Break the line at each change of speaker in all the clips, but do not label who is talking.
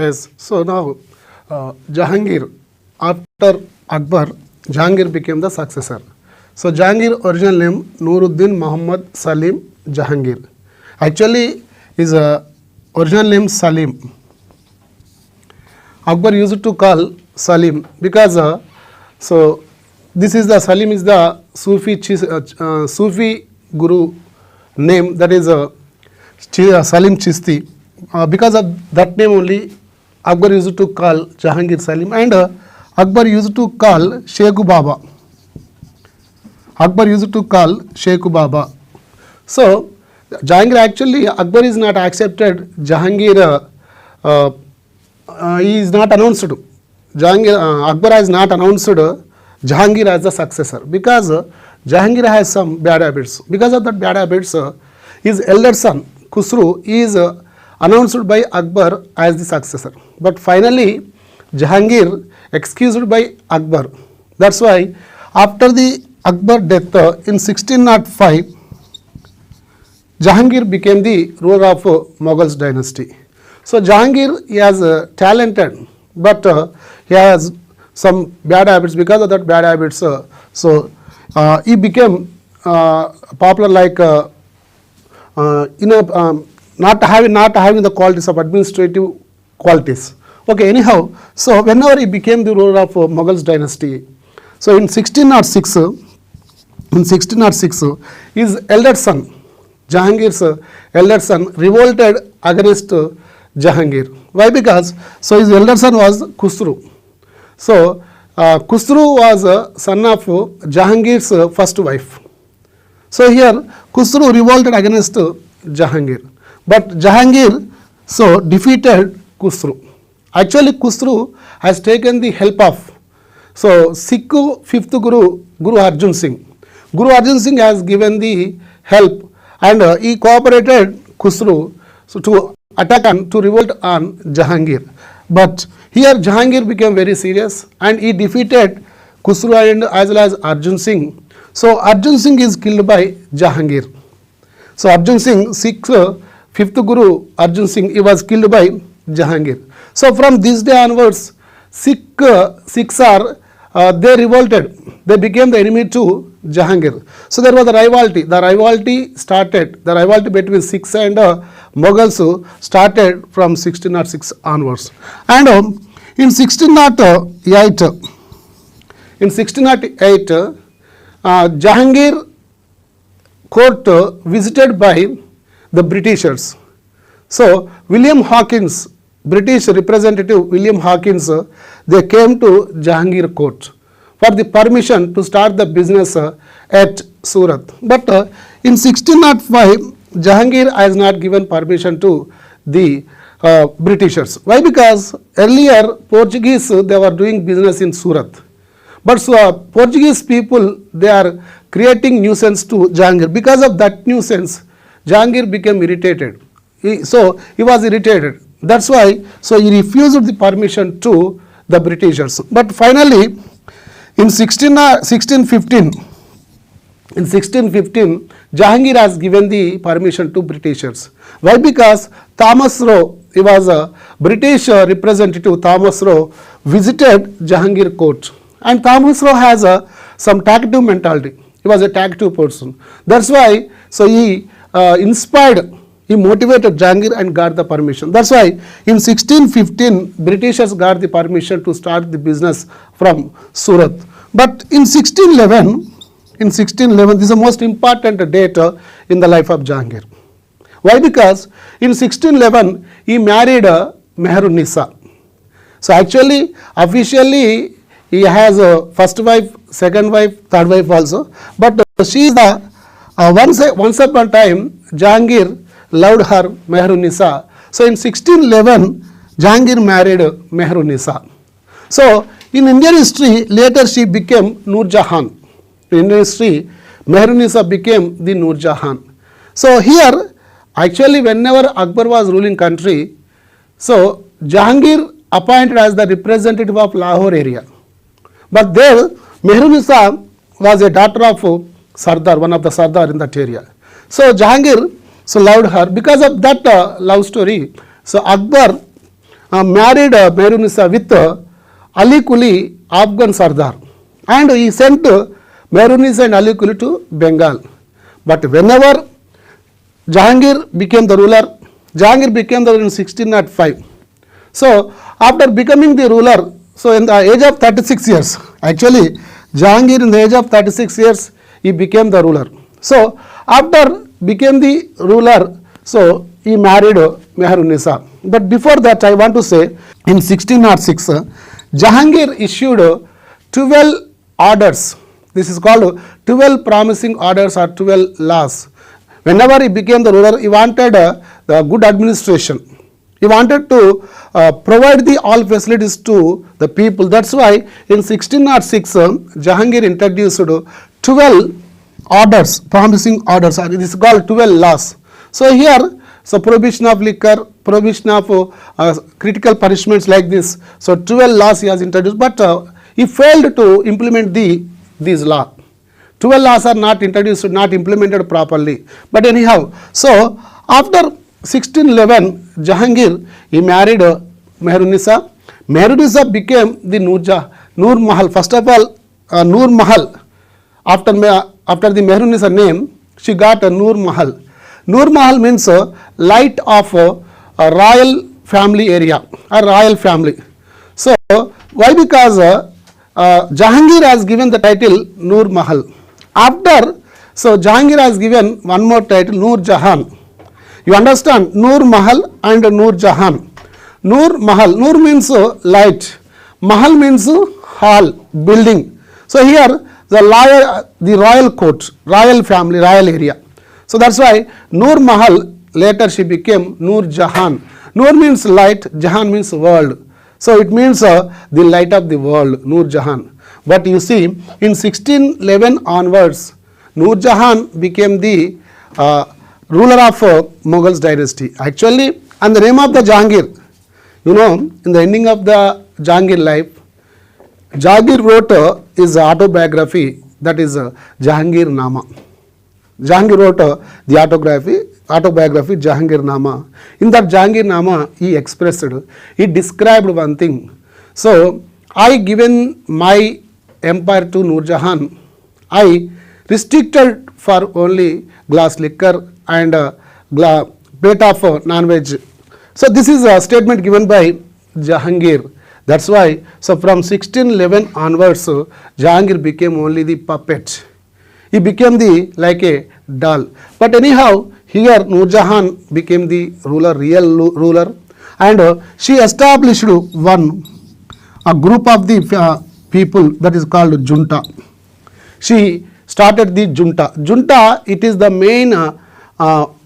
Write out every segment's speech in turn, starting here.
Yes. So now Jahangir, after Akbar, Jahangir became the successor. So Jahangir original name Nuruddin Muhammad Salim Jahangir. Actually his original name Salim. Akbar used to call Salim because so this is the Salim is the Sufi Guru name, that is Salim Chishti. Because of that name only Akbar used to call Jahangir Salim, and Akbar used to call 𝗧𝗍𝗪𝗧. Akbar used to call 𝗧𝗍𝗪𝗧. So Jahangir, actually Akbar is not accepted. Jahangir he is not announced. Akbar has not announced Jahangir as the successor because Jahangir has some bad habits. Because of that bad habits, his elder son Khusro is announced by Akbar as the successor. But finally Jahangir excused by Akbar. That's why after the Akbar death in 1605, Jahangir became the ruler of Mughal Dynasty. So Jahangir, he has talented, but he has some bad habits. Because of that bad habits, he became popular like not having the qualities of administrative qualities. Okay, anyhow, so whenever he became the ruler of Mughal Dynasty, so in 1606, his elder son, Jahangir's elder son, revolted against Jahangir. Why? Because so his elder son was Khusro. So Khusro was a son of Jahangir's first wife. So here Khusro revolted against Jahangir, but Jahangir so defeated Khusro. Actually Khusro has taken the help of Sikh fifth Guru Arjan Singh. Guru Arjan Singh has given the help, and he cooperated Khusro to attack and to revolt on Jahangir. But here Jahangir became very serious and he defeated Khusro and as well as Arjan Singh. So Arjan Singh is killed by Jahangir. So Arjan Singh, Sikh fifth Guru Arjan Singh, he was killed by Jahangir. So from this day onwards, Sikhs are they revolted. They became the enemy to Jahangir. So there was a rivalry. The rivalry between Sikhs and Mughals started from 1606 onwards. And in 1608, Jahangir court visited by the Britishers. So William Hawkins, British representative William Hawkins, they came to Jahangir court for the permission to start the business at Surat. But in 1605, Jahangir has not given permission to the Britishers. Why? Because earlier Portuguese, they were doing business in Surat. But Portuguese people, they are creating nuisance to Jahangir. Because of that nuisance, Jahangir became irritated. He was irritated. That's why he refused the permission to the Britishers. But finally, in 1615, Jahangir has given the permission to Britishers. Why? Because Thomas Roe, he was a British representative. Thomas Roe visited Jahangir court, and Thomas Roe has some talkative mentality. He was a talkative person. That's why he he motivated Jahangir and got the permission. That's why in 1615, Britishers got the permission to start the business from Surat. But in 1611, this is the most important date in the life of Jahangir. Why? Because in 1611, he married 𝗧𝗦𝗔𝗧. So actually, officially, he has a first wife, second wife, third wife also. But she is the, once upon a time, Jahangir loved her 𝗧𝗦𝗔𝗧. So in 1611, Jahangir married 𝗧𝗦𝗔𝗧. So in Indian history, later she became Nur Jahan. In Indian history, 𝗧𝗦𝗔𝗧 became the Nur Jahan. So here, actually whenever Akbar was ruling country, so Jahangir appointed as the representative of Lahore area. But there, 𝗧𝗦𝗔𝗧 was a daughter of Sardar, one of the Sardar in that area. So Jahangir loved her. Because of that love story, so Akbar married Mehrunissa with Ali Quli, Afghan Sardar, and he sent Mehrunissa and Ali Quli to Bengal. But whenever Jahangir became the ruler, Jahangir became the ruler in 1605. So after becoming the ruler, so in the age of 36 years, actually Jahangir in the age of 36 years, he became the ruler. So after became the ruler, so he married Mehrunissa. But before that, I want to say, in 1606, Jahangir issued 12 orders. This is called 12 promising orders or 12 laws. Whenever he became the ruler, he wanted the good administration. He wanted to provide the all facilities to the people. That's why in 1606, Jahangir introduced 12 orders, promising orders. This is called 12 laws. So here, so prohibition of liquor, prohibition of critical punishments like this. So 12 laws he has introduced, but he failed to implement these laws. 12 laws are not introduced, not implemented properly. But anyhow, so after 1611, Jahangir, he married Mehrunissa. Mehrunissa became the Noor Mahal. First of all, Noor Mahal, after the Mehrunissa name, she got a Noor Mahal. Noor Mahal means light of a royal family area, a royal family. So why? Because Jahangir has given the title Noor Mahal. After, so Jahangir has given one more title, Noor Jahan. You understand, Noor Mahal and Noor Jahan. Noor Mahal, Noor means light, Mahal means hall, building. So here the royal court, royal family, royal area. So that's why Noor Mahal, later she became Noor Jahan. Noor means light, Jahan means world. So it means the light of the world, Noor Jahan. But you see, in 1611 onwards, Noor Jahan became the ruler of Mughal Dynasty. Actually, and the name of the Jahangir, you know, in the ending of the Jahangir life, Jahangir wrote his autobiography, that is Jahangir Nama. Jahangir wrote the autobiography Jahangir Nama. In that Jahangir Nama, he expressed, he described one thing. So, I given my empire to Noor Jahan, I restricted for only glass liquor and plate of non-veg. So, this is a statement given by Jahangir. That's why, so from 1611 onwards, Jahangir became only the puppet. He became like a doll. But anyhow, here Noor Jahan became the ruler, real ruler, and she established a group of the people that is called junta. She started the junta. Junta, it is the main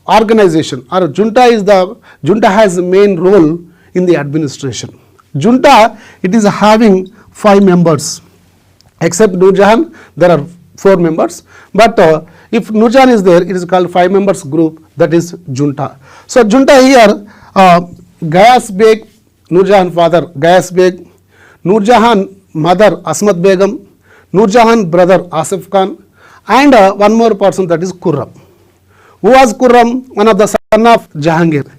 organization, or junta has the main role in the administration. Junta, it is having 5 members. Except Noor Jahan, there are 4 members. But if Noor Jahan is there, it is called 5 members group, that is junta. So junta here, 𝗂𝗽𝗱𝗁, Noor Jahan father 𝗂𝗽𝗱𝗁, Noor Jahan mother 𝗬𝗦𝗫 Begum, Noor Jahan brother Asif Khan, and one more person, that is Khurram. Who was Khurram? One of the son of Jahangir,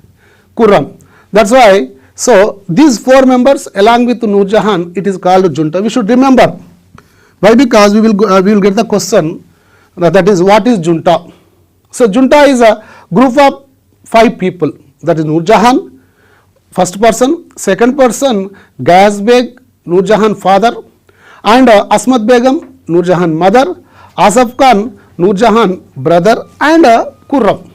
Khurram. That's why, so these 4 members along with Noor Jahan, it is called junta. We should remember. Why? Because we will get the question, that is, what is junta? So junta is a group of 5 people, that is Noor Jahan, first person, second person 𝗂𝗽𝗱𝗁, Noor Jahan father, and 𝗬𝗦𝗫 Begum, Noor Jahan mother, Asif Khan, Noor Jahan brother, and Khurram.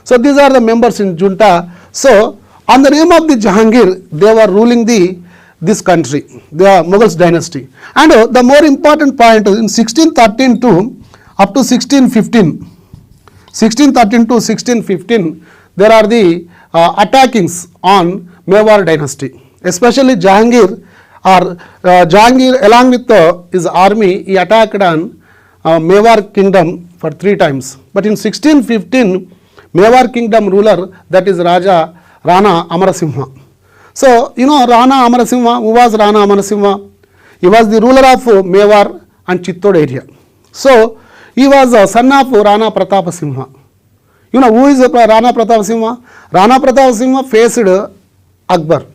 So these are the members in junta. So on the name of the Jahangir, they were ruling this country, the Mughal dynasty. And the more important point, in 1613 to up to 1615, 1613 to 1615, there are the attackings on Mewar dynasty. Especially Jahangir, Jahangir along with his army, he attacked on Mewar kingdom for 3 times. But in 1615, Mewar kingdom ruler, that is Rana Amarasingha. So, you know Rana Amarasingha, who was Rana Amarasingha? He was the ruler of Mewar and Chittor area. So, he was a son of Rana Pratapasingha. You know who is Rana Pratapasingha? Rana Pratapasingha faced Akbar.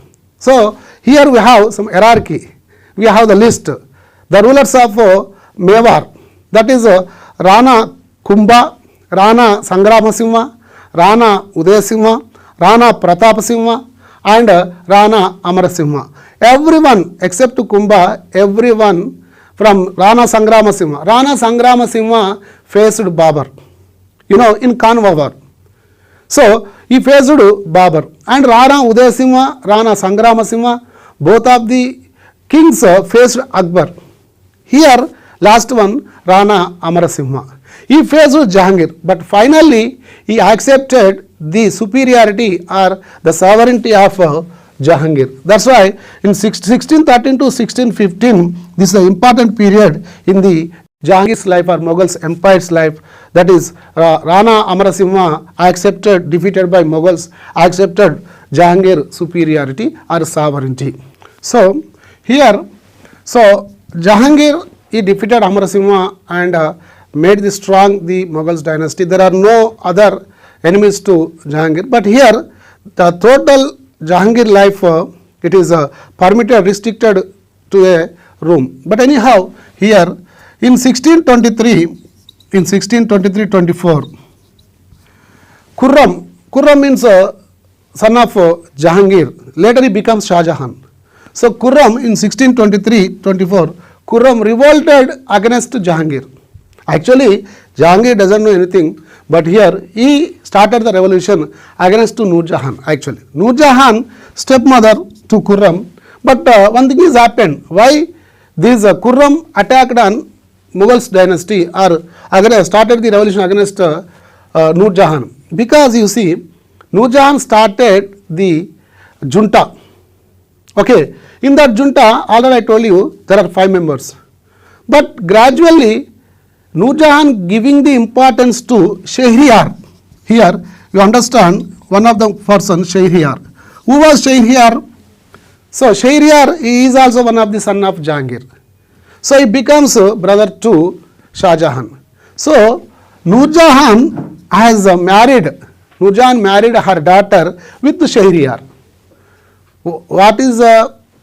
So here we have some hierarchy. We have the list. The rulers of Mewar, that is Rana Kumbha, Rana Sangramasingha, Rana Udayasingha, Rana Pratapasingha, and Rana Amarasingha. Everyone except Kumbha, everyone from Rana Sangramasingha. Rana Sangramasingha faced Babur, you know, in Kanwa war. So he faced Babur, and Rana Udayasingha, Rana Sangramasingha, both of the kings faced Akbar. Here last one Rana Amarasingha. He faced Jahangir, but finally he accepted the superiority or the sovereignty of Jahangir. That's why in 1613 to 1615, this is an important period in the Jahangir's life or Mughals empire's life. That is Rana Amarasingha accepted, defeated by Mughals, accepted Jahangir superiority or sovereignty. So here, so Jahangir, he defeated Amarasingha and made the strong the Mughals dynasty. There are no other enemies to Jahangir, but here the total Jahangir life it is permitted, restricted to a room. But anyhow, here in 1623-24, Khurram means son of Jahangir. Later he becomes Shah Jahan. So Khurram in 1623-24, Khurram revolted against Jahangir. Actually, Jahangir doesn't know anything, but here he started the revolution against Nur Jahan. Actually, Nur Jahan stepmother to Khurram. But one thing is happened. Why this Khurram attacked on Mughals dynasty or started the revolution against Nur Jahan? Because you see, Nur Jahan started the junta. Okay, in that junta, already I told you there are 5 members. But gradually, Nur Jahan giving the importance to Shahryar. Here you understand one of the person Shahryar. Who was Shahryar? So Shahryar is also one of the son of Jahangir. So he becomes brother to Shah Jahan. So Nur Jahan has married her daughter with Shahryar. What is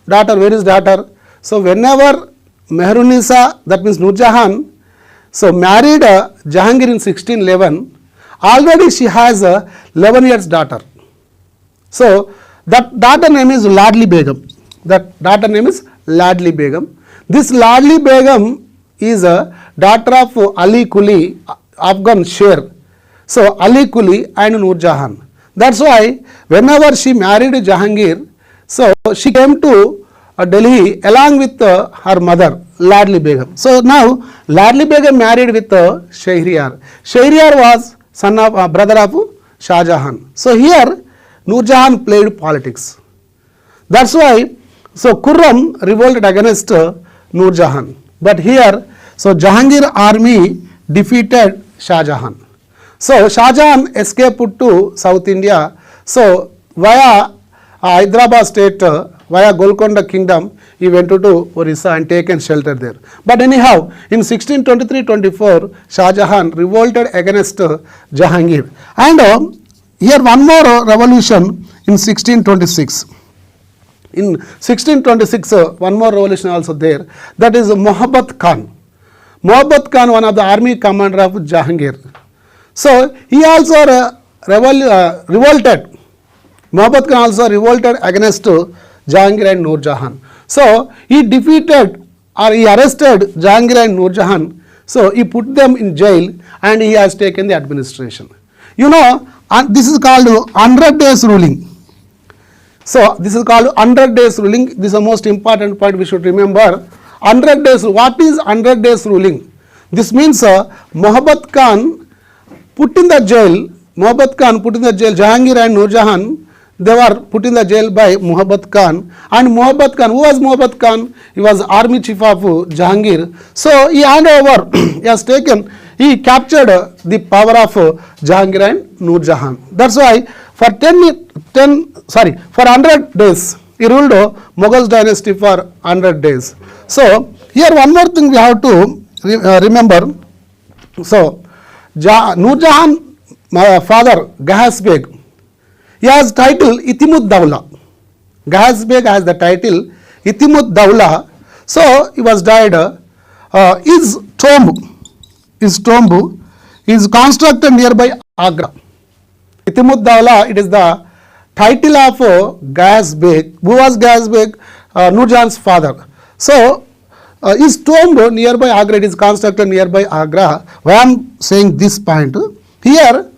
daughter? Where is daughter? So whenever Mehrunisa, that means Nur Jahan, so married Jahangir in 1611, already she has a 11 years daughter. So that daughter name is Ladli Begum. That daughter name is Ladli Begum. This Ladli Begum is a daughter of Ali Quli, Afghan Sher. So Ali Quli and Nur Jahan. That's why whenever she married Jahangir, so she came to Delhi along with her mother Ladli Begum. So now Ladli Begum married with Shahryar. Shahryar was son of brother of Shah Jahan. So here Nur Jahan played politics. That's why so Khurram revolted against Nur Jahan. But here so Jahangir army defeated Shah Jahan. So Shah Jahan escaped to South India. So via Hyderabad state, via Golconda kingdom, he went to Orissa and taken shelter there. But anyhow, in 1623-24, Shah Jahan revolted against Jahangir. And here one more revolution in 1626. In 1626, one more revolution also there. That is Muhabbat Khan. Muhabbat Khan, one of the army commander of Jahangir. So he also revolted. Muhabbat Khan also revolted against Jahangir and Nur Jahan. So he defeated or he arrested Jahangir and Nur Jahan. So he put them in jail and he has taken the administration. You know, this is called 100 days ruling. So this is called 100 days ruling. This is the most important point we should remember. 100 days. What is 100 days ruling? This means Muhabbat Khan put in the jail. Jahangir and Nur Jahan, they were put in the jail by Muhabbat Khan. And Muhabbat Khan, who was Muhabbat Khan? He was army chief of Jahangir. So he handed over, he captured the power of Jahangir and Nur Jahan. That's why for 100 days, he ruled Mughal dynasty for 100 days. So here one more thing we have to remember. So Nur Jahan, my father Ghaz Beg, he has title Itimud Dawla. Ghazbeg has the title 𝗬𝗧𝗪𝗓. So he was died. His tomb is constructed nearby Agra. 𝗬𝗧𝗪𝗓, it is the title of Ghazbeg. Who was Ghazbeg? Nurjahan's father. So his tomb nearby Agra, it is constructed nearby Agra. Why I am saying this point? Here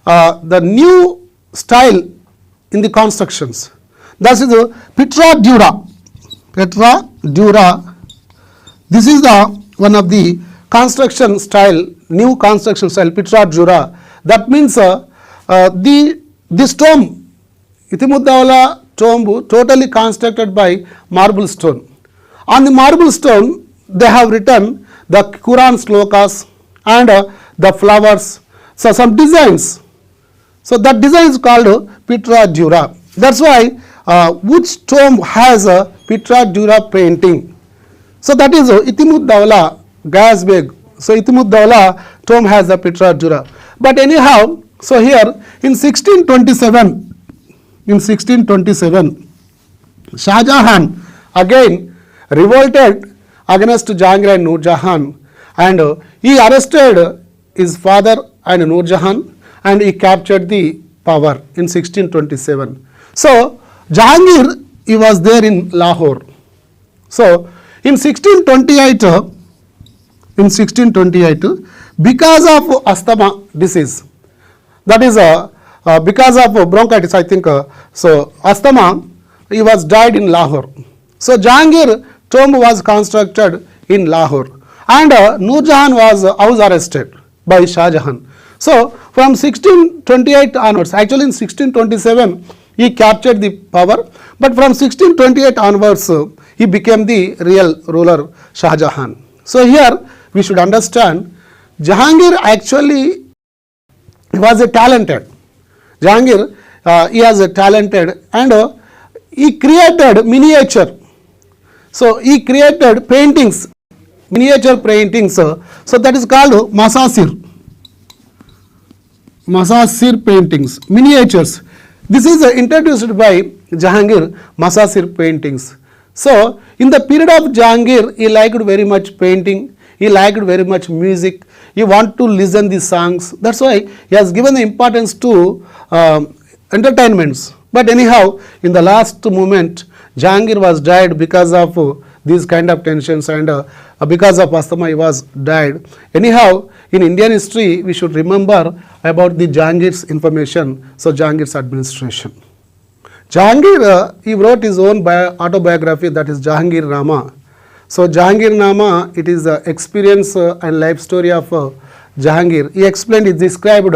the new style in the constructions, that is the 𝗵𝗏𝗪. This is the one of the construction style, new construction style, 𝗵𝗏𝗪. That means this tomb, 𝗬𝗧𝗪𝗓 tomb, totally constructed by marble stone. On the marble stone, they have written the Quran slokas and the flowers, so some designs. So that design is called 𝗵𝗏𝗪. That's why which tomb has a 𝗵𝗏𝗪 painting? So that is 𝗬𝗧𝗪𝗓, Ghazbeg. So 𝗬𝗧𝗪𝗓 tomb has a 𝗵𝗏𝗪. But anyhow, so here in 1627, Shah Jahan again revolted against Jahangir and Nur Jahan, and he arrested his father and Nur Jahan, and he captured the power in 1627. So Jahangir, he was there in Lahore. So in 1628, because of asthma disease, that is because of bronchitis, I think, so asthma, he was died in Lahore. So Jahangir tomb was constructed in Lahore, and Nur Jahan was house arrested by Shah Jahan. So from 1628 onwards, actually in 1627 he captured the power, but from 1628 onwards he became the real ruler, Shah Jahan. So here we should understand, Jahangir actually was a talented. Jahangir, he was a talented, and he created miniature. So he created paintings, miniature paintings. So that is called masasir paintings, miniatures. This is introduced by Jahangir, masasir paintings. So in the period of Jahangir, he liked very much painting, he liked very much music, he wanted to listen the songs. That's why he has given the importance to entertainments. But anyhow, in the last moment, Jahangir was died because of these kind of tensions, and because of asthma he was died. Anyhow, in Indian history, we should remember about the Jahangir's information, so Jahangir's administration. Jahangir, he wrote his own autobiography, that is Jahangir Nama. So Jahangir Nama, it is the experience and life story of Jahangir. He explained, he described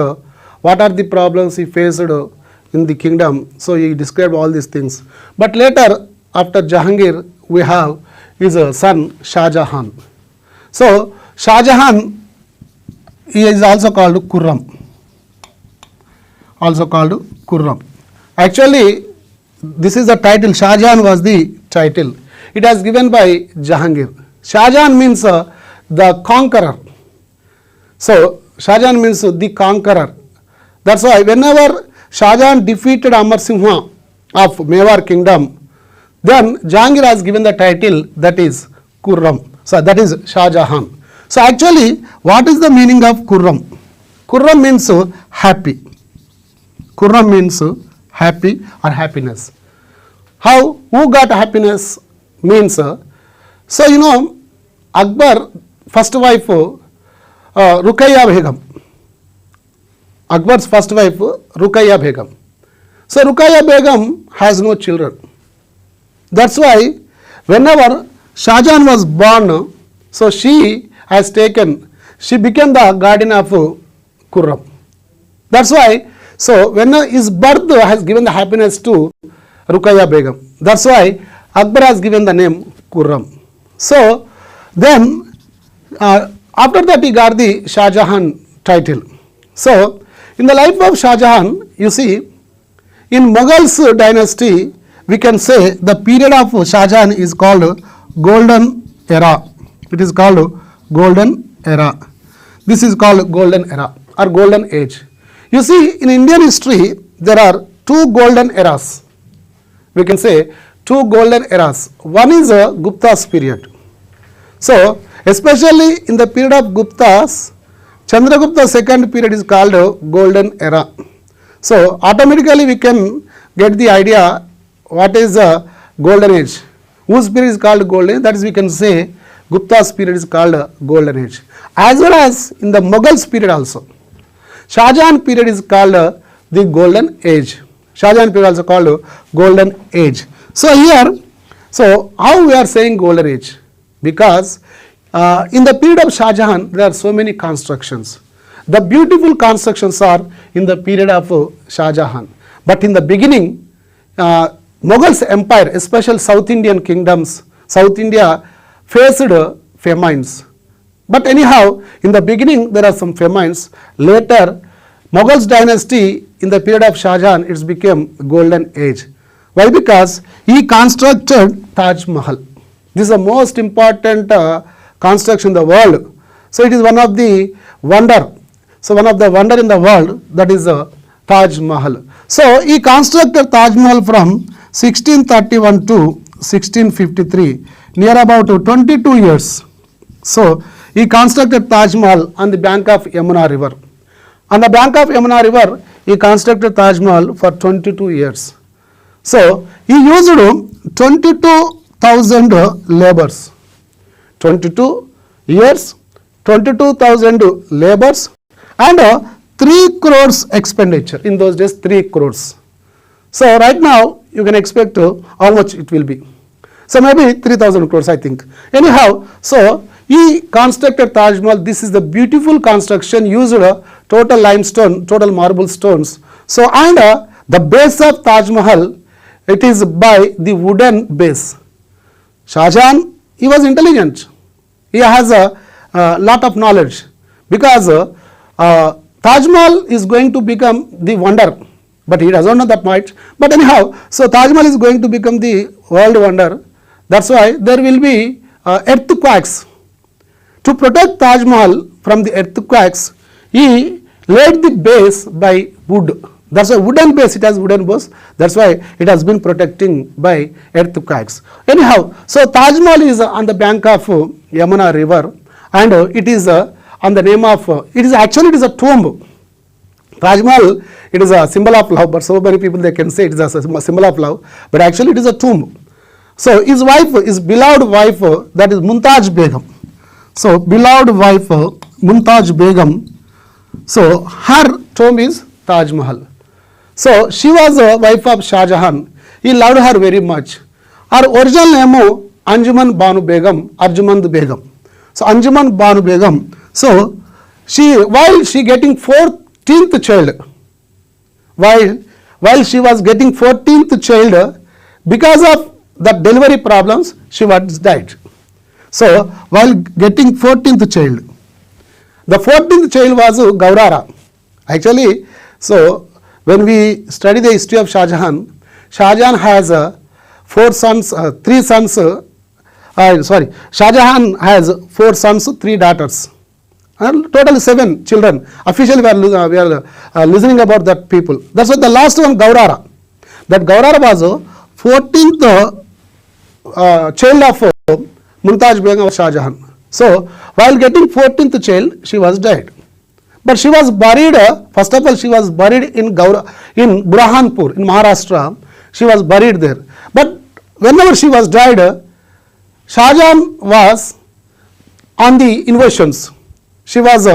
what are the problems he faced in the kingdom. So he described all these things. But later, after Jahangir, we have his son Shah Jahan. So Shah Jahan, he is also called Khurram. Actually, this is the title. Shah Jahan was the title. It was given by Jahangir. Shah Jahan means the conqueror. So Shah Jahan means the conqueror. That's why whenever Shah Jahan defeated Amar Simha of Mewar kingdom, then Jahangir has given the title, that is Khurram. So that is Shah Jahan. So actually, what is the meaning of Khurram? Khurram means happy. Khurram means happy or happiness. How? Who got happiness? Means, so you know, Akbar first wife 𝗂𝗽𝗱𝗁𝗃. Akbar's first wife 𝗂𝗽𝗱𝗁𝗃. So 𝗂𝗽𝗱 Begum has no children. That's why whenever Shah Jahan was born, so she became the guardian of Khurram. That's why, so when his birth has given the happiness to 𝗂𝗽𝗱 Begum. That's why Akbar has given the name Khurram. So then after that he got the Shah Jahan title. So in the life of Shah Jahan, you see, in Mughal Dynasty, we can say the period of Shah Jahan is called Golden Era. It is called Golden Era. This is called Golden Era or Golden Age. You see, in Indian history, there are two golden eras. We can say two golden eras. One is Gupta's period. So, especially in the period of Guptas, Chandragupta's second period is called golden era. So, automatically we can get the idea what is the golden age. Whose period is called golden age? That is, we can say Gupta's period is called golden age. As well as in the Mughals period also. Shah Jahan period is called the golden age. Shah Jahan period also called golden age. So here, so how we are saying golden age? Because in the period of Shah Jahan, there are so many constructions. The beautiful constructions are in the period of Shah Jahan. But in the beginning, Mughals empire, especially South Indian kingdoms, South India faced famines. But anyhow, in the beginning there are some famines. Later, Mughal dynasty in the period of Shah Jahan, it became golden age. Why? Because he constructed Taj Mahal. This is the most important construction in the world. So it is one of the wonder. So one of the wonder in the world, that is Taj Mahal. So he constructed Taj Mahal from 1631 to 1653, near about 22 years. So he constructed Taj Mahal on the bank of Yamuna river. On the bank of Yamuna river, he constructed Taj Mahal for 22 years. So he used 22,000 laborers. 22 years, 22,000 laborers, and 3 crores expenditure. In those days, 3 crores. So right now you can expect how much it will be. So maybe 3,000 crores, I think. Anyhow, so he constructed Taj Mahal. This is the beautiful construction, used total limestone, total marble stones. So and the base of Taj Mahal, it is by the wooden base. Shah Jahan, he was intelligent. He has a lot of knowledge, because Taj Mahal is going to become the wonder, but he doesn't know that much. But anyhow, so Taj Mahal is going to become the world wonder. That's why there will be earthquakes. To protect Taj Mahal from the earthquakes, he laid the base by wood. That's a wooden base, it has wooden base. That's why it has been protecting by earthquakes. Anyhow, so Taj Mahal is on the bank of Yamuna river, and it is on the name of, it is a tomb. Taj Mahal, it is a symbol of love, but so many people they can say it is a symbol of love, but actually it is a tomb. So his wife, his beloved wife, that is Mumtaz Begum. So beloved wife Mumtaz Begum, so her tomb is Taj Mahal. So she was a wife of Shah Jahan. He loved her very much. Her original name Anjuman Banu Begum, Arjumand Begum. So Anjuman Banu Begum. So she, while she getting 14th child, while she was getting 14th child, because of the delivery problems, she was died. So while getting 14th child, the 14th child was Gaurara. Actually, so when we study the history of Shah Jahan has 4 sons, 3 sons, Shah Jahan has 4 sons, 3 daughters. And total 7 children. Officially we are listening about that people. That's why the last one, Gaurara. That Gaurara was 14th child of Mumtaz Begum of Shah Jahan. So while getting 14th child, she was died. But she was buried, first of all, she was buried in Burhanpur, in Maharashtra. She was buried there. But whenever she was died, Shah Jahan was on the invasions. She was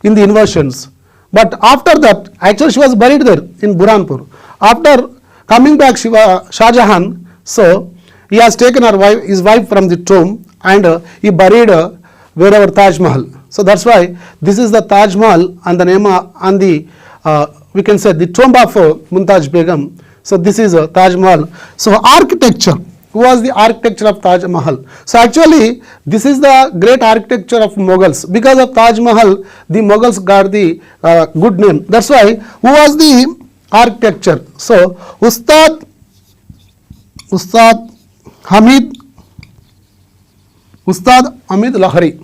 in the invasions. But after that, actually she was buried there in Burhanpur. After coming back, Shah Jahan, so he has taken his wife from the tomb, and he buried wherever Taj Mahal. So that's why this is the Taj Mahal, and the name on the we can say the tomb of Mumtaz Begum. So this is Taj Mahal. So architecture, who was the architecture of Taj Mahal? So actually this is the great architecture of Mughals. Because of Taj Mahal, the Mughals got the good name. That's why, who was the architecture? So Ustad Hamid Lahari.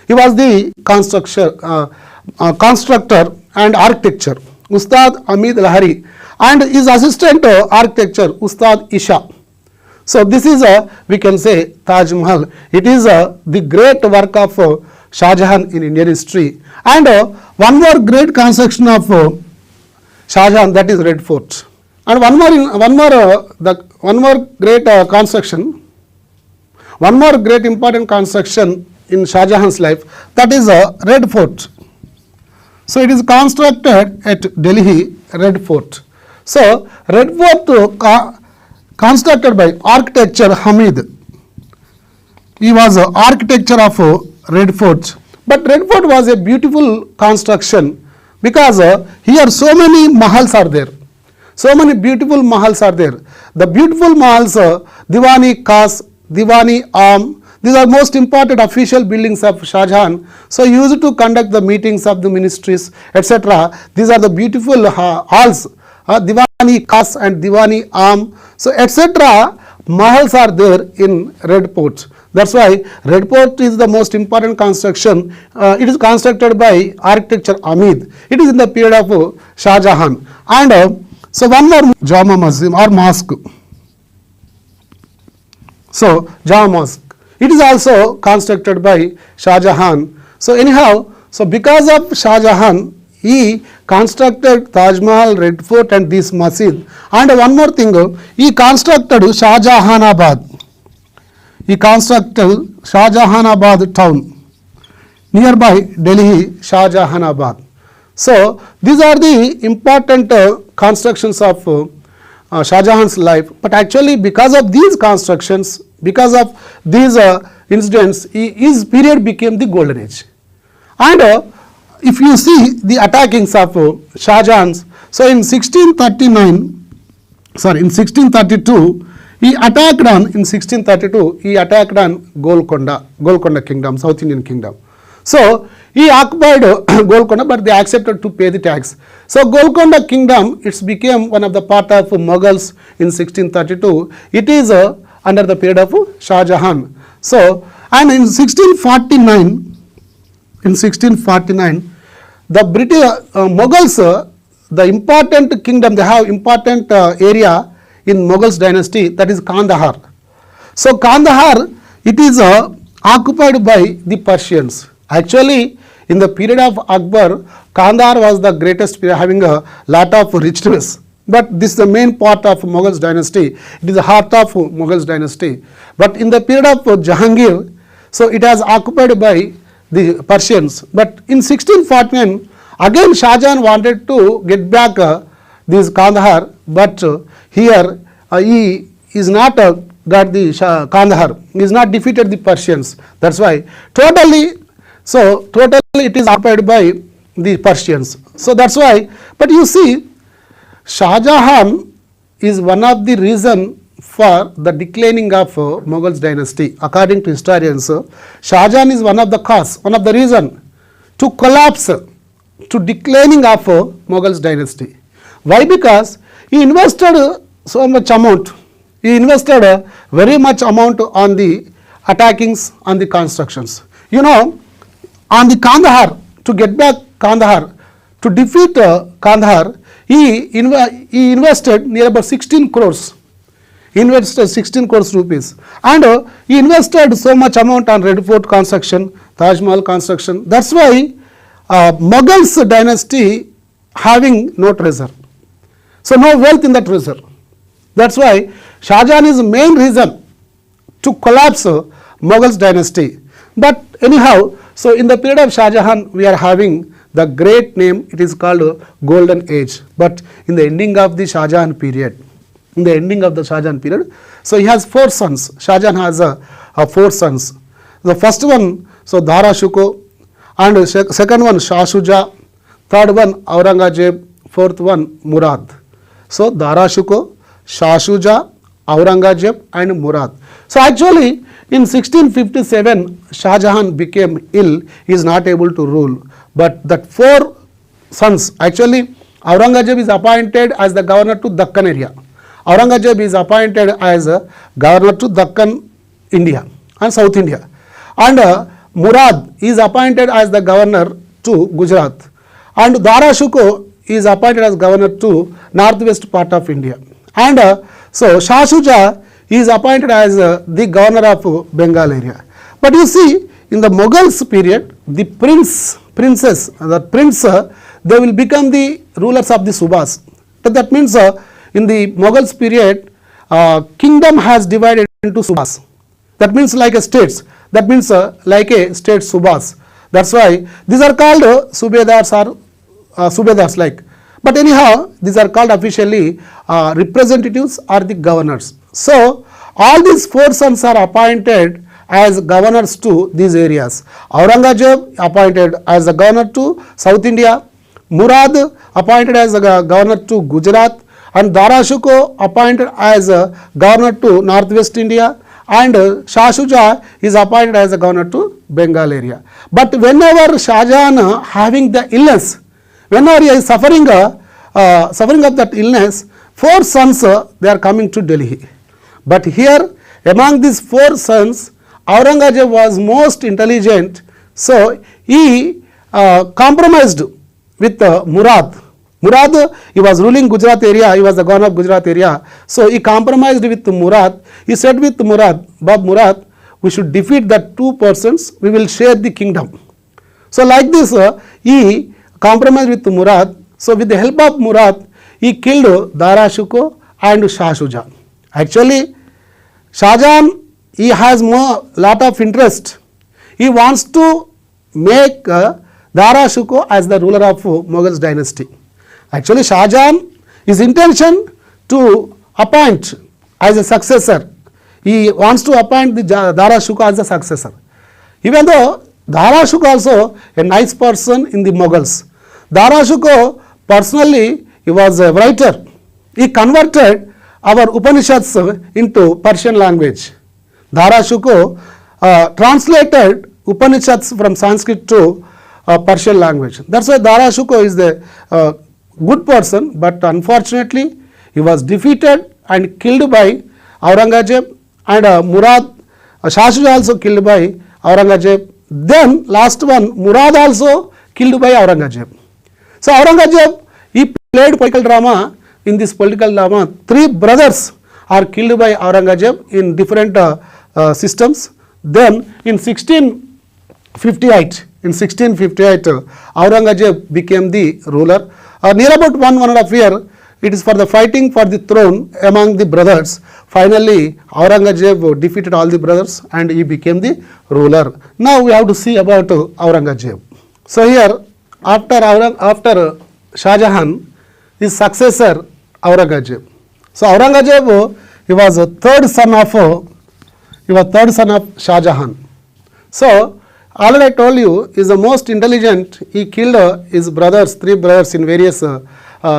He was the constructor and architecture, Ustad Hamid Lahari, and his assistant architecture, Ustad Isha. So this is we can say Taj Mahal. It is the great work of Shah Jahan in Indian history. And one more great construction of Shah Jahan, that is Red Fort. And one more great construction, one more great important construction in Shah Jahan's life, that is Red Fort. So it is constructed at Delhi, Red Fort. So Red Fort constructed by architecture Hamid. He was architecture of Red Fort. But Red Fort was a beautiful construction because here so many mahals are there. So many beautiful mahals are there. The beautiful mahals, Diwani Khas, Diwani Am, these are most important official buildings of Shah Jahan. So used to conduct the meetings of the ministries, etc. These are the beautiful halls, Diwani Khas and Diwani Am. So etc. mahals are there in Red Fort. That's why Red Fort is the most important construction. It is constructed by architecture Hamid. It is in the period of Shah Jahan. And so one more Jama Masjid or mosque. So Jama Mosque. It is also constructed by Shah Jahan. So anyhow, so because of Shah Jahan, he constructed Taj Mahal, Red Fort and this masjid. And one more thing, he constructed Shah Jahanabad. He constructed Shah Jahanabad town nearby Delhi, Shah Jahanabad. So these are the important constructions of Shah Jahan's life. But actually because of these constructions, because of these incidents, his period became the golden age. And if you see the attackings of Shah Jahan's, so in 1632, he attacked on Golconda kingdom, South Indian kingdom. So he occupied Golconda, but they accepted to pay the tax. So Golconda kingdom, it became one of the part of Mughals in 1632. It is under the period of Shah Jahan. So and in 1649, the British Mughals, the important kingdom, they have important area in Mughals dynasty, that is Kandahar. So Kandahar, it is occupied by the Persians. Actually, in the period of Akbar, Kandahar was the greatest period, having a lot of richness. But this is the main part of Mughals dynasty. It is the heart of Mughals dynasty. But in the period of Jahangir, so it was occupied by the Persians. But in 1649, again Shah Jahan wanted to get back this Kandahar, but here he is not got the Kandahar. He is not defeated the Persians. That's why totally it is occupied by the Persians. So that's why. But you see, Shah Jahan is one of the reason for the declining of Mughals dynasty. According to historians, Shah Jahan is one of the cause, one of the reason to collapse, to declining of Mughals dynasty. Why? Because he invested so much amount. He invested very much amount on the attackings, on the constructions. You know, on the Kandahar, to get back Kandahar, to defeat Kandahar, he invested near about 16 crores. He invested 16 crores rupees. And he invested so much amount on Red Fort construction, Taj Mahal construction. That's why Mughals dynasty having no treasure. So no wealth in the treasure. That's why Shah Jahan is the main reason to collapse Mughals dynasty. But anyhow, so in the period of Shah Jahan, we are having the great name, it is called Golden Age. But in the ending of the Shah Jahan period, so he has 4 sons. Shah Jahan has 4 sons. The first one, so Dara Shikoh, and second one Shah Shuja, third one Aurangzeb, fourth one Murad. So Dara Shikoh, Shah Shuja, Aurangzeb and Murad. So actually in 1657 Shah Jahan became ill, he is not able to rule. But that 4 sons, actually Aurangzeb is appointed as the governor to Deccan area. Aurangzeb is appointed as a governor to Deccan, India and South India. And Murad is appointed as the governor to Gujarat. And Dara Shikoh is appointed as governor to northwest part of India. And so Shah Shuja he is appointed as the governor of Bengal area. But you see, in the Mughals period, the prince, they will become the rulers of the Subhas. But that means in the Mughals period, kingdom has divided into Subhas. That means like a states. That means like a state Subhas. That's why these are called Subedars or Subedars like. But anyhow, these are called officially representatives or the governors. So all these four sons are appointed as governors to these areas. Aurangzeb appointed as a governor to South India, Murad appointed as a governor to Gujarat, and Dara Shikoh appointed as a governor to Northwest India, and 𝗧-𝗦𝗔𝗧 is appointed as a governor to Bengal area. But whenever Shah Jahan having the illness, whenever he is suffering of that illness, four sons they are coming to Delhi. But here among these four sons, Aurangzeb was most intelligent, so he compromised with Murad. Murad, he was ruling Gujarat area, he was the governor of Gujarat area. So he compromised with Murad. He said with Murad, Bab Murad, we should defeat that two persons, we will share the kingdom. So like this, he compromised with Murad. So with the help of Murad, he killed Dara Shikoh and 𝗧-𝗦𝗔𝗧. Actually, Shah Jahan, he has lot of interest. He wants to make Dara Shikoh as the ruler of Mughal dynasty. Actually, Shah Jahan, his intention to appoint as a successor. He wants to appoint the Dara Shikoh as a successor. Even though Dara Shikoh also a nice person in the Mughals. Dara Shikoh personally, he was a writer. He converted our Upanishads into Persian language. Dara Shikoh translated Upanishads from Sanskrit to Persian language. That's why Dara Shikoh is the good person, but unfortunately he was defeated and killed by Aurangzeb, and Murad, 𝗧-𝗦𝗔𝗧 also killed by Aurangzeb. Then last one, Murad also killed by Aurangzeb. So Aurangzeb, he played political drama. In this political drama, three brothers are killed by Aurangzeb in different systems. Then in 1658, Aurangzeb became the ruler. Near about 1.5 years, it is for the fighting for the throne among the brothers. Finally, Aurangzeb defeated all the brothers and he became the ruler. Now we have to see about Aurangzeb. So here, after Shah Jahan, his successor Aurangzeb. So Aurangzeb, he was a third son of Shah Jahan. So already I told you, he is the most intelligent. He killed his brothers, three brothers in various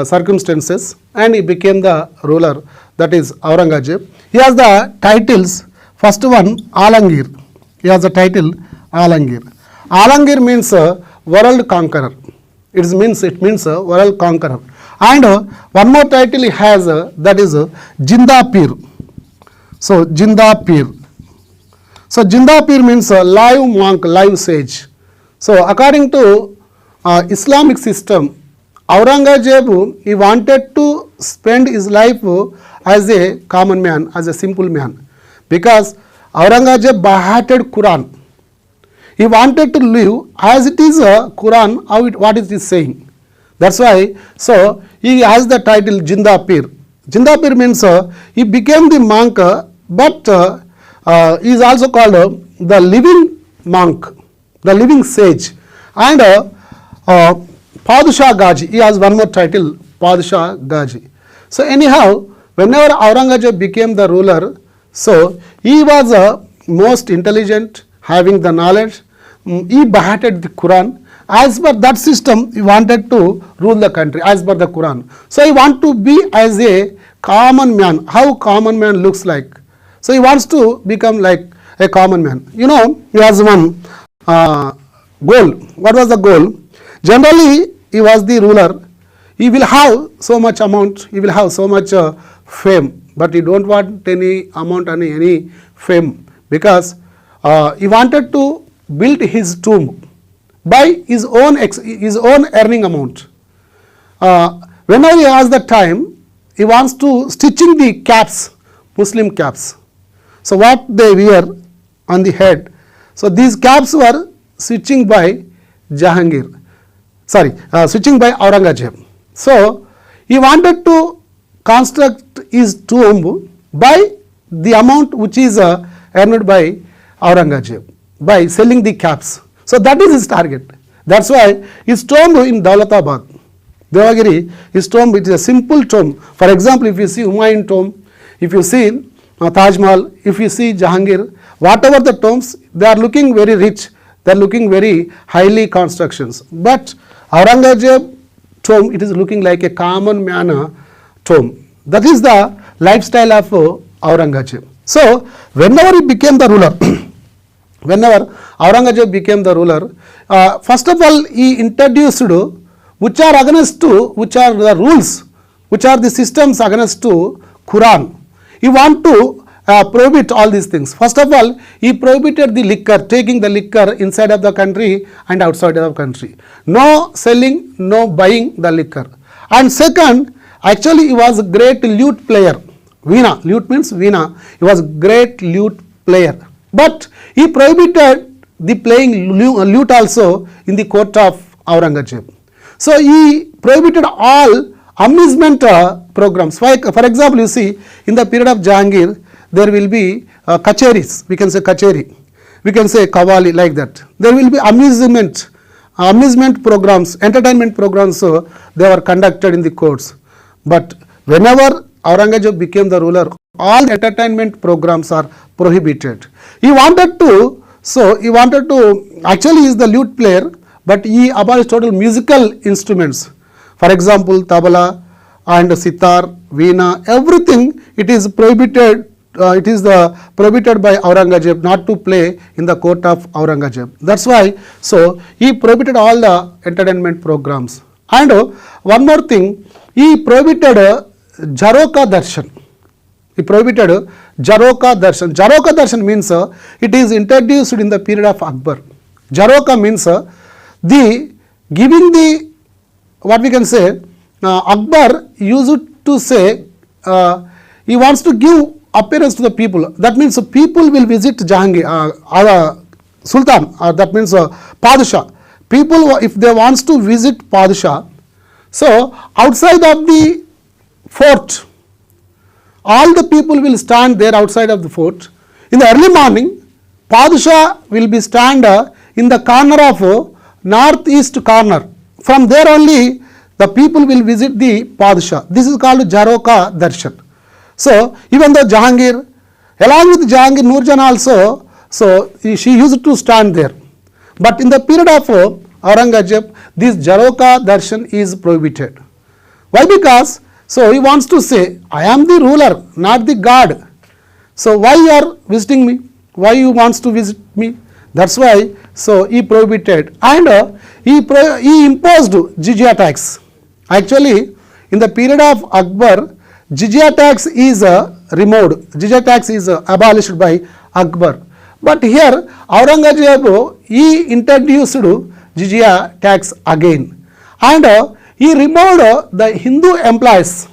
circumstances, and he became the ruler, that is Aurangzeb. He has the titles. First one, Alangir. He has the title Alangir. Alangir means world conqueror. It means world conqueror. And one more title he has, that is 𝗳𝗏. So 𝗳𝗏. So 𝗳𝗏 means live monk, live sage. So according to Islamic system, Aurangzeb, he wanted to spend his life as a common man, as a simple man, because Aurangzeb hated Quran. He wanted to live as it is Quran, what it is saying. That's why, so he has the title 𝗳𝗏. 𝗳𝗏 means he became the monk, but he is also called the living monk, the living sage. And Padshah Ghazi, he has one more title, Padshah Ghazi. So anyhow, whenever Aurangzeb became the ruler, so he was most intelligent, having the knowledge. He beheaded the Quran. As per that system, he wanted to rule the country as per the Quran. So he wants to be as a common man, how common man looks like. So he wants to become like a common man. You know, he has one goal. What was the goal? Generally, he was the ruler. He will have so much amount, he will have so much fame, but he don't want any amount, any fame, because he wanted to build his tomb by his own earning amount. Whenever he has the time, he wants to stitching the caps, Muslim caps. So what they wear on the head. So these caps were switching by Jahangir. Switching by Aurangzeb. So he wanted to construct his tomb by the amount which is earned by Aurangzeb by selling the caps. So that is his target. That's why his tomb in Daulatabad, Devagiri, his tomb, it is a simple tomb. For example, if you see Humayun tomb, if you see Taj Mahal, if you see Jahangir, whatever the tombs, they are looking very rich, they are looking very highly constructions. But Aurangzeb tomb, it is looking like a common man tomb. That is the lifestyle of Aurangzeb. So whenever he became the ruler, whenever Aurangzeb became the ruler, first of all he introduced which are against to, which are the rules, which are the systems against to Quran. He want to prohibit all these things. First of all, he prohibited the liquor, taking the liquor inside of the country and outside of the country. No selling, no buying the liquor. And second, actually he was a great lute player. Veena, lute means veena. He was a great lute player. But he prohibited the playing lute also in the court of Aurangzeb. So he prohibited all amusement programs. For example, you see in the period of Jahangir, there will be kacheris, we can say kacheri, we can say kawali, like that. There will be amusement programs, entertainment programs, so they were conducted in the courts. But whenever Aurangzeb became the ruler, all the entertainment programs are prohibited. He wanted to, actually he is the lute player, but he abolished total musical instruments. For example, tabla and sitar, veena, everything it is prohibited. It is prohibited by Aurangzeb not to play in the court of Aurangzeb. That's why, so he prohibited all the entertainment programs. And one more thing, he prohibited 𝗳𝗏𝗃 darshan. He prohibited 𝗳𝗏𝗃 darshan. 𝗳𝗏𝗃 darshan means it is introduced in the period of Akbar. 𝗳𝗏𝗃 means the giving the, what we can say, Akbar used to say he wants to give appearance to the people. That means people will visit Jahangir, Sultan, that means Padshah. People, if they wants to visit Padshah, so outside of the fort, all the people will stand there outside of the fort. In the early morning, Padshah will be stand in the corner of northeast corner. From there only the people will visit the Padshah. This is called 𝗳𝗏𝗃 darshan. So even though Jahangir, along with Jahangir, Noorjahan also, so she used to stand there. But in the period of Aurangzeb, this 𝗳𝗏𝗃 darshan is prohibited. Why? Because, so he wants to say, I am the ruler, not the god. So why you are visiting me? Why you wants to visit me? That's why, so he prohibited, and he imposed jizya tax. Actually, in the period of Akbar, jizya tax is removed. Jizya tax is abolished by Akbar. But here Aurangzeb, he introduced jizya tax again, and he removed the Hindu employees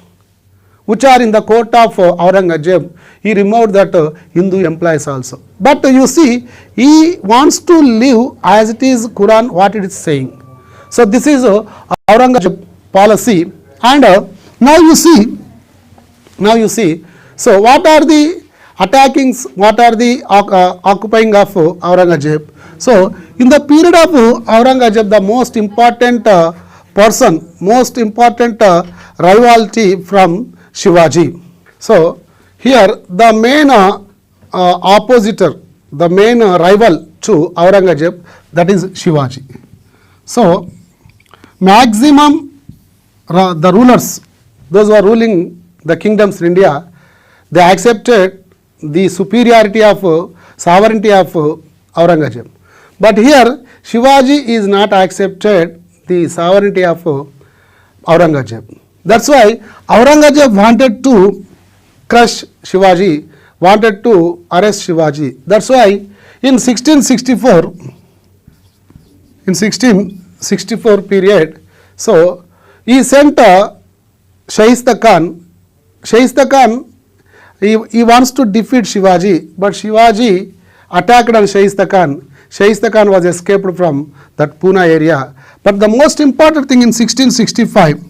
which are in the court of Aurangzeb. He removed that Hindu employees also. But you see, he wants to live as it is Quran, what it is saying. So this is Aurangzeb policy. And now you see, so what are the attackings, what are the occupying of Aurangzeb? So in the period of Aurangzeb, the most important person, most important rivalry from Shivaji. So here the main oppositor, the main rival to Aurangzeb, that is Shivaji. So maximum the rulers, those who are ruling the kingdoms in India, they accepted the superiority of sovereignty of Aurangzeb. But here Shivaji is not accepted the sovereignty of Aurangzeb. That's why Aurangzeb wanted to crush Shivaji, wanted to arrest Shivaji. That's why in 1664 period, so he sent Shaista Khan. Shaista Khan he wants to defeat Shivaji, but Shivaji attacked on Shaista Khan. Shaista Khan was escaped from that Pune area. But the most important thing in 1665,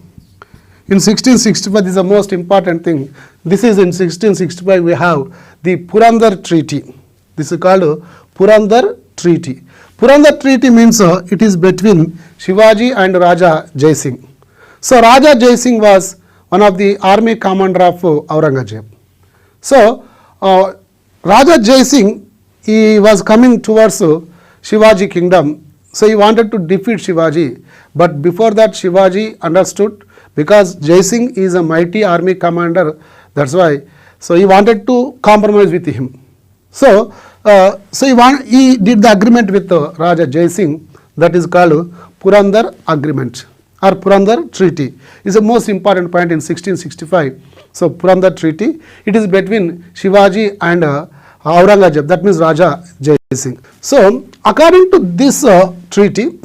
this is the most important thing. This is in 1665 we have the Purandar Treaty. This is called Purandar Treaty. Purandar Treaty means it is between Shivaji and Raja Jai Singh. So Raja Jai Singh was one of the army commander of Aurangzeb. So Raja Jai Singh, he was coming towards Shivaji kingdom. So he wanted to defeat Shivaji. But before that Shivaji understood, because Jai Singh is a mighty army commander, that's why. So he wanted to compromise with him. So he did the agreement with Raja Jai Singh, that is called Purandar Agreement or Purandar Treaty. Is the most important point in 1665. So Purandar Treaty, it is between Shivaji and Aurangzeb, that means Raja Jai Singh. So according to this treaty,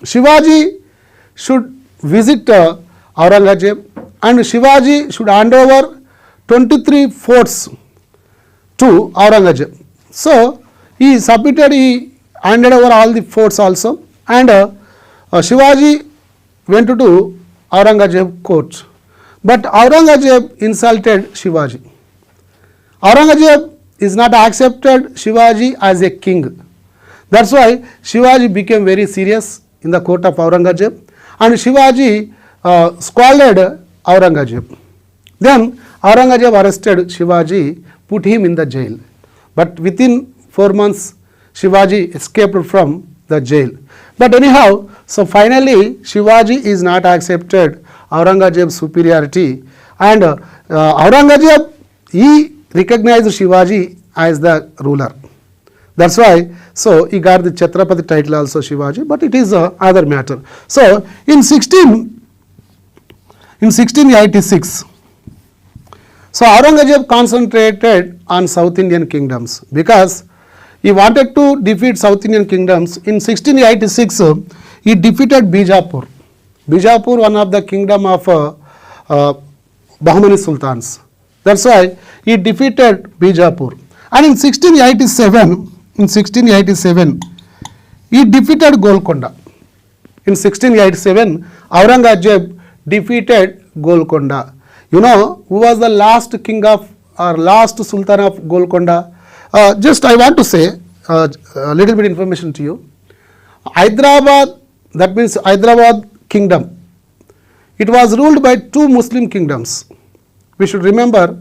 Shivaji should visit Aurangzeb, and Shivaji should hand over 23 forts to Aurangzeb. So he submitted, he handed over all the forts also, and Shivaji went to do Aurangzeb court. But Aurangzeb insulted Shivaji. Aurangzeb is not accepted Shivaji as a king. That's why Shivaji became very serious in the court of Aurangzeb, and Shivaji scolded Aurangzeb. Then Aurangzeb arrested Shivaji, put him in the jail. But within 4 months, Shivaji escaped from the jail. But anyhow, so finally Shivaji is not accepted Aurangzeb's superiority, and Aurangzeb, he recognized Shivaji as the ruler. That's why, so he got the Chhatrapati title also, Shivaji, but it is other matter. So in 1686, so Aurangzeb concentrated on South Indian kingdoms because he wanted to defeat South Indian kingdoms. In 1686, he defeated Bijapur. Bijapur, one of the kingdom of Bahmani Sultans. That's why he defeated Bijapur. And in 1687, he defeated Golconda. In 1687, Aurangzeb defeated Golconda. You know who was the last king of or last sultan of Golconda? Just I want to say a little bit information to you. Hyderabad, that means Hyderabad kingdom, it was ruled by 2 Muslim kingdoms. We should remember,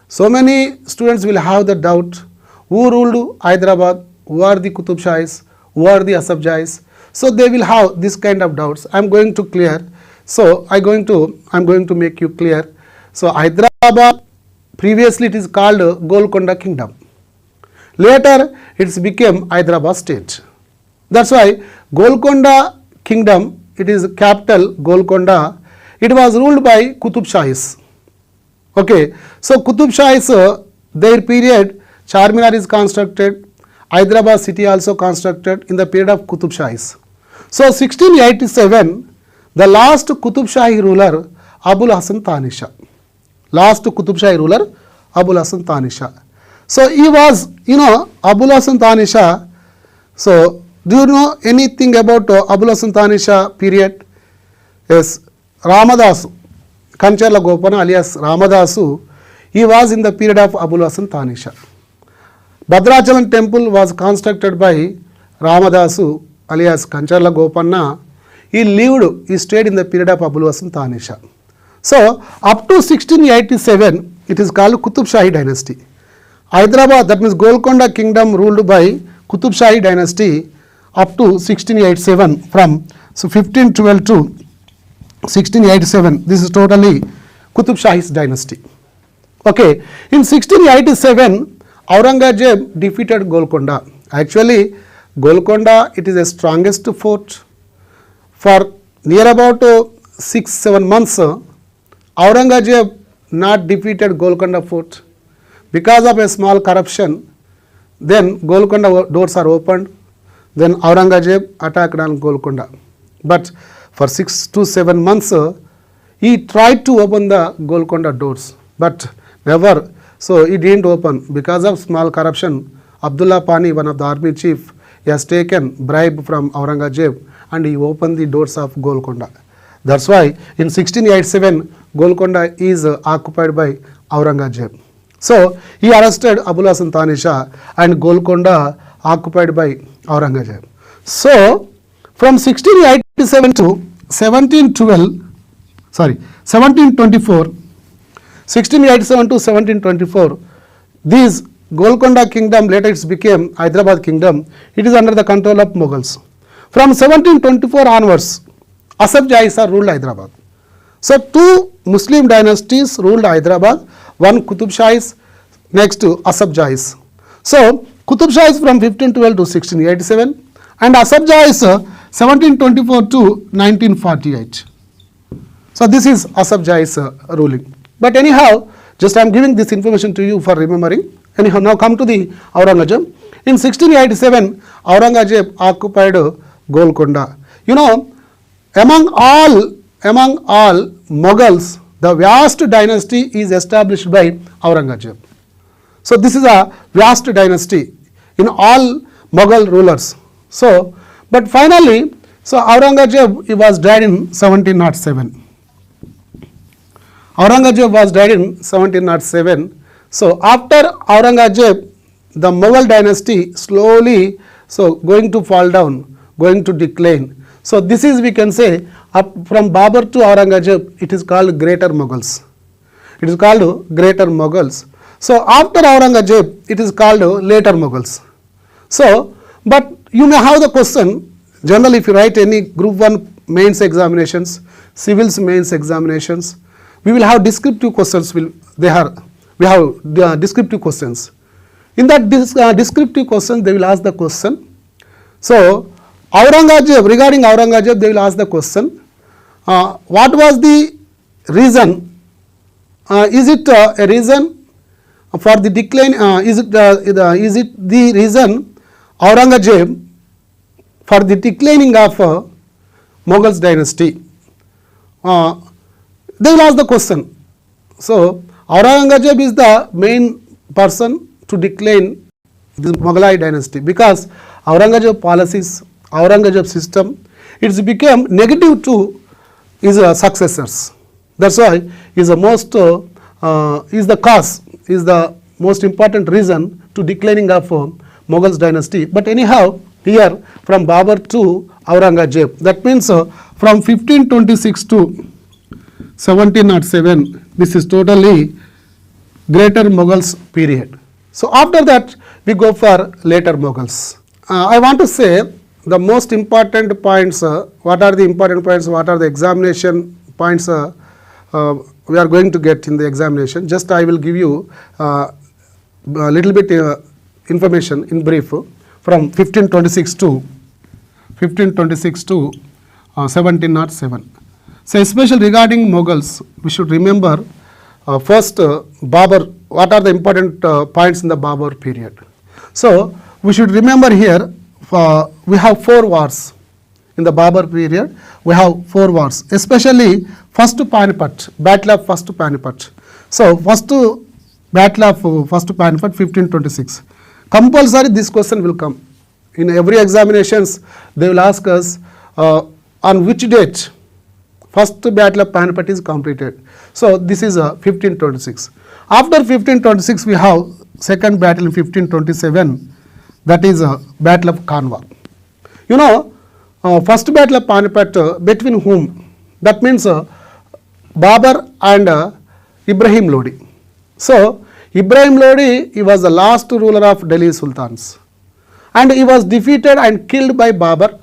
so many students will have the doubt, who ruled Hyderabad, who are the Qutub-Shahis, who are the Asaf-Jahis. So they will have this kind of doubts. I am going to clear. So I am going to make you clear. So Hyderabad, previously it is called Golconda kingdom. Later it became Hyderabad state. That's why Golconda kingdom, it is capital Golconda. It was ruled by Qutub-Shahis. Okay, so Qutub-Shahis, their period, Charminar is constructed, Hyderabad city also constructed in the period of Qutub-Shahis. So 1687, the last Qutub-Shahi ruler, Abul Hasan Tanisha. Last Qutub-Shahi ruler, Abul Hasan Tanisha. So he was, Abul Hasan Tanisha. So do you know anything about Abul Hasan Tanisha period? Yes, Ramadasu, Kancharla Gopana alias Ramadasu, he was in the period of Abul Hasan Tanisha. Bhadrachalam temple was constructed by Ramadasu alias Kancharla Gopana. He stayed in the period of Abul Hasan Tanisha. So up to 1687, it is called Qutub-Shahi dynasty. Hyderabad, that means Golconda kingdom, ruled by Qutub-Shahi dynasty up to 1687, from 1512 to 1687. This is totally Qutub-Shahi's dynasty. Okay, in 1687, Aurangzeb defeated Golconda. Actually, Golconda, it is the strongest fort. For near about 6-7 months, Aurangzeb not defeated Golconda fort. Because of a small corruption, then Golconda doors are opened. Then Aurangzeb attacked on Golconda. But for 6 to 7 months, he tried to open the Golconda doors, but never. So it didn't open because of small corruption. Abdullah Pani, one of the army chief, he has taken bribe from Aurangzeb and he opened the doors of Golconda. That's why in 1687 Golconda is occupied by Aurangzeb. So he arrested Abul Hasan Thani Shah and Golconda occupied by Aurangzeb. So from 1687 to 1724, 1687 to 1724, these Golconda kingdom, later it became Hyderabad kingdom, it is under the control of Mughals. From 1724 onwards, 𝗧𝗦𝗔𝗧 ruled Hyderabad. So two Muslim dynasties ruled Hyderabad, one Qutb Shahis, next to 𝗧𝗦𝗔𝗧. So Qutb Shahis from 1512 to 1687 and 𝗧𝗦𝗔𝗧 1724 to 1948. So this is 𝗧𝗦𝗔𝗧 ruling. But anyhow, just I am giving this information to you for remembering. Anyhow, now come to the Aurangzeb. In 1687, Aurangzeb occupied Golconda. You know, among all Mughals, the vast dynasty is established by Aurangzeb. So this is a vast dynasty in all Mughal rulers. So, but finally, so Aurangzeb, he was died in 1707. Aurangzeb was died in 1707. So after Aurangzeb, the Mughal dynasty slowly going to fall down, going to decline. So this is, we can say, up from Babur to Aurangzeb, it is called Greater Mughals. It is called Greater Mughals. So after Aurangzeb, it is called Later Mughals. So, but you may have the question, generally if you write any group 1 mains examinations, civils mains examinations, we will have descriptive questions. We have the descriptive questions. In that descriptive questions, they will ask the question. So Aurangzeb, regarding Aurangzeb, they will ask the question, what was the reason? Is it a reason for the decline? Is it the reason Aurangzeb for the declining of Mughals dynasty? They will ask the question. So Aurangzeb is the main person to decline the Mughalite dynasty because Aurangzeb policies, Aurangzeb system, it became negative to his successors. That's why is the most is the cause, is the most important reason to declining of Mughals dynasty. But anyhow, here from Babur to Aurangzeb, that means from 1526 to 1707, this is totally Greater Mughals period. So after that, we go for Later Mughals. I want to say the most important points, what are the important points, what are the examination points we are going to get in the examination. Just I will give you a little bit information in brief from 1526 to 1707. So especially regarding Mughals, we should remember first Babur, what are the important points in the Babur period. So we should remember here we have 4 wars in the Babur period. We have 4 wars, especially first Panipat, Battle of first Panipat. So first Battle of first Panipat 1526. Compulsory this question will come. In every examinations they will ask us on which date first Battle of Panipat is completed. So this is 1526. After 1526 we have second battle in 1527, that is Battle of Kanwa. You know, first Battle of Panipat between whom? That means Babur and Ibrahim Lodi. So Ibrahim Lodi, he was the last ruler of Delhi Sultans and he was defeated and killed by Babur.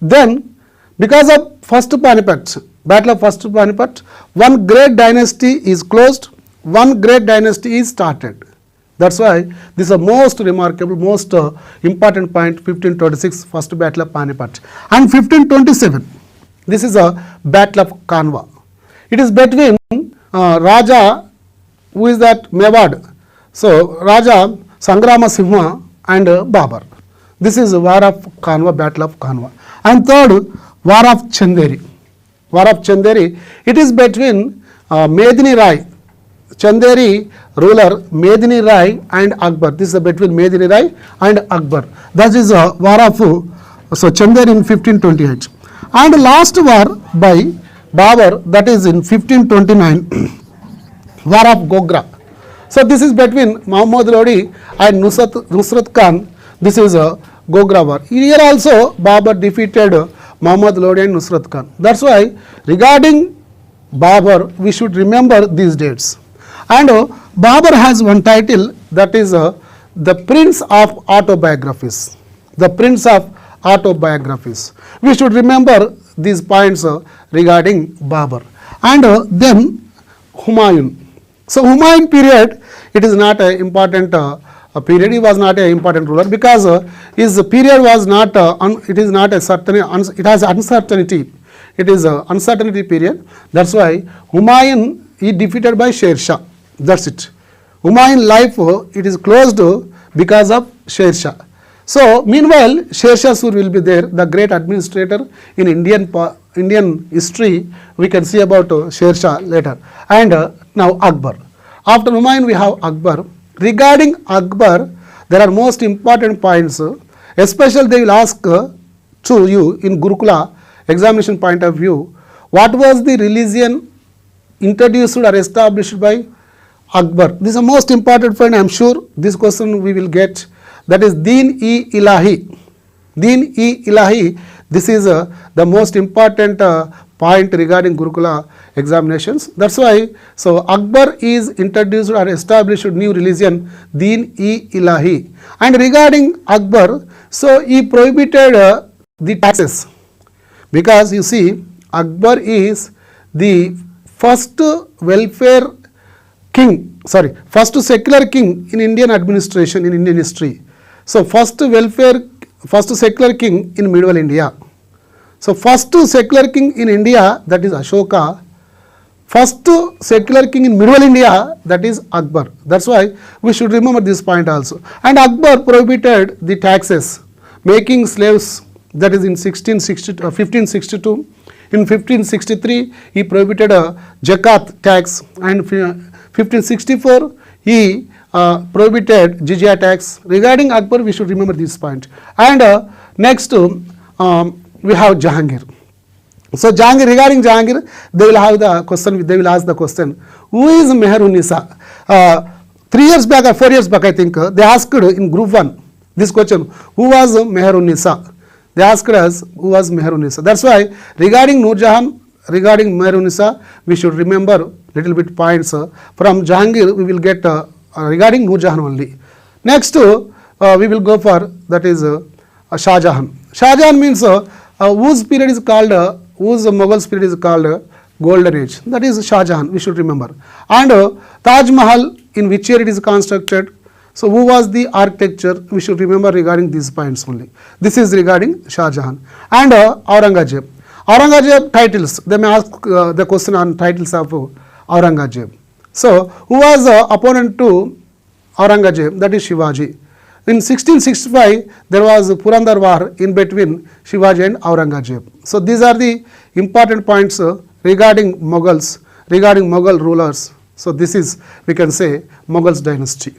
Then because of first Panipat, Battle of first Panipat, one great dynasty is closed, one great dynasty is started. That's why this is a most remarkable, most important point, 1526 first Battle of Panipat. And 1527, this is a Battle of Kanwa. It is between Raja, who is that Mewad, so Raja Sangrama Simha and Babur. This is War of Kanwa, Battle of Kanwa. And third, War of Chanderi. War of Chanderi, it is between Medini Rai Chanderi ruler Medini Rai and Akbar. This is between Medini Rai and Akbar. That is a war of Chanderi in 1528. And last war by Babur, that is in 1529, war of Gogra. So this is between Muhammad Lodi and Nusrat Khan. This is a Gogra war. Here also Babur defeated Muhammad Lodi and Nusrat Khan. That's why regarding Babur, we should remember these dates. And Babur has one title, that is the Prince of Autobiographies. The Prince of Autobiographies. We should remember these points regarding Babur. And then Humayun. So Humayun period, it is not an important period. He was not an important ruler because his period was not. It is not a certain. It has uncertainty. It is an uncertainty period. That's why Humayun is defeated by Sher Shah. That's it. Humayun life it is closed because of Sher Shah. So meanwhile, Sher Shah Sur will be there, the great administrator in Indian history. We can see about Sher Shah later. And now Akbar. After Humayun we have Akbar. Regarding Akbar, there are most important points. Especially they will ask to you in Gurukula examination point of view, what was the religion introduced or established by Akbar? This is the most important point. I am sure this question we will get. That is Deen-e-Ilahi. Deen-e-Ilahi. This is the most important point regarding Gurukula examinations. That's why, so Akbar is introduced or established new religion, Deen-e-Ilahi. And regarding Akbar, so he prohibited the taxes. Because you see, Akbar is the first welfare king, first secular king in Indian administration, in Indian history. So first secular king in medieval India. So first secular king in India, that is Ashoka. First secular king in medieval India, that is Akbar. That's why we should remember this point also. And Akbar prohibited the taxes, making slaves, that is in 1562. In 1563, he prohibited a Zakat tax, and 1564, he prohibited jizya tax. Regarding Akbar, we should remember this point. And next, we have Jahangir. So Jahangir, regarding Jahangir, they will have the question. They will ask the question: who is Meher-un-Nisa? 3 years back or 4 years back, I think they asked in Group 1 this question: who was Meher-un-Nisa? They asked us who was Meher-un-Nisa. That's why regarding Nur Jahan, regarding Meher-un-Nisa, we should remember little bit points. From Jahangir, we will get regarding Nur Jahan only. Next, we will go for, that is Shah Jahan. Shah Jahan means whose period is called, whose Mughals period is called Golden Age. That is Shah Jahan, we should remember. And Taj Mahal, in which year it is constructed? So who was the architecture? We should remember regarding these points only. This is regarding Shah Jahan. And Aurangzeb. Aurangzeb titles, they may ask the question on titles of Aurangzeb. So who was opponent to Aurangzeb? That is Shivaji. In 1665, there was a Purandar war in between Shivaji and Aurangzeb. So these are the important points regarding Mughals, regarding Mughal rulers. So this is, we can say, Mughals dynasty.